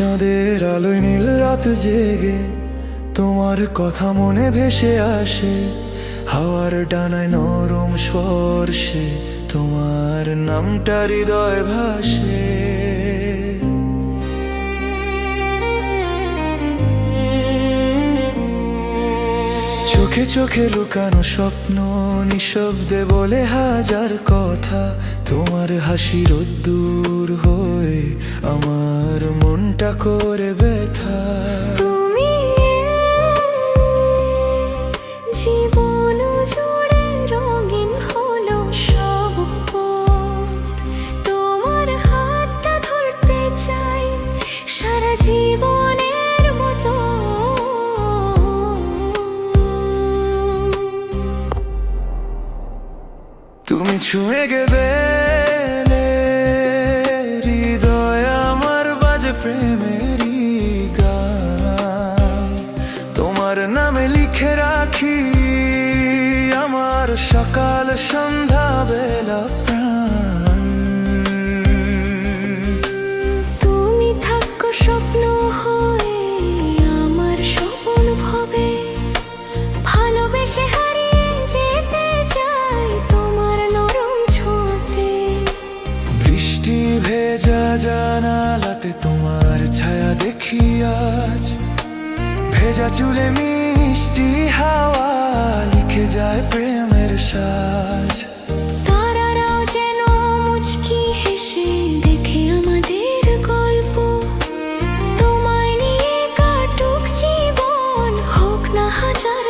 চাঁদের আলোয় নীল রাত জেগে তোমার কথা মনে ভেসে আসে, হাওয়ার ডানায় নরম স্পর্শে তোমার নামটা হৃদয় ভাসে। চোখে চোখে লুকানো স্বপ্ন নিঃশব্দে বলে হাজার কথা, তোমার হাসি রোদ্দুর হয়ে আমার মনটা করে ব্যথা। তুমি জীবন জুড়ে রঙিন হলো সব পথ, তোমার হাতটা ধরতে চাই সারা জীবনের মতো। তুমি ছুঁয়ে গেলে হৃদয় আমার বাজে প্রেমেরই গান, তোমার নামে লিখে রাখি আমার সকাল সন্ধ্যা বেলা প্রাণ। তুমি থাকো স্বপ্ন হয়ে আমার স্বপন ভবে, ভালোবেসে হারিয়ে যেতে চাই তোমার নরম ছোঁয়াতে। বৃষ্টি ভেজা জানালাতে তোমার ছায়া দেখি আজ, ভেজা চুলে মিষ্টি হাওয়া লিখে যায় প্রেমের সাজ। তারারাও যেন মুচকি হেসে দেখে আমাদের গল্প, তোমায় নিয়ে কাটুক জীবন হোক না হাজার